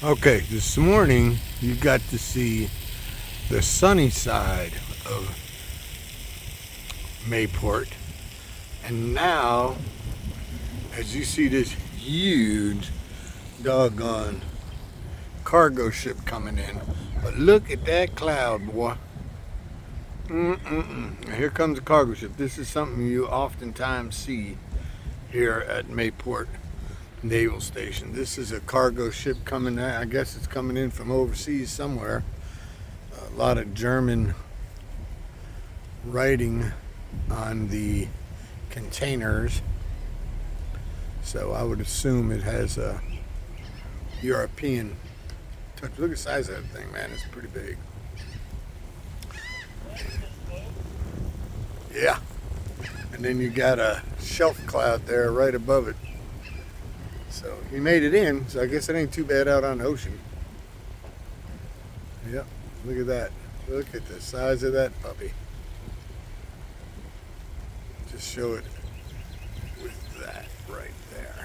Okay, this morning you got to see the sunny side of Mayport, and now as you see this huge doggone cargo ship coming in, but look at that cloud, boy. Here comes a cargo ship. This is something you oftentimes see here at Mayport Naval Station. This is a cargo ship coming, I guess it's coming in from overseas somewhere. A lot of German writing on the containers, so I would assume it has a European touch. Look at the size of that thing, man. It's pretty big. Yeah. And then you got a shelf cloud there right above it. So he made it in, so I guess it ain't too bad out on the ocean. Yep, look at that. Look at the size of that puppy. Just show it with that right there.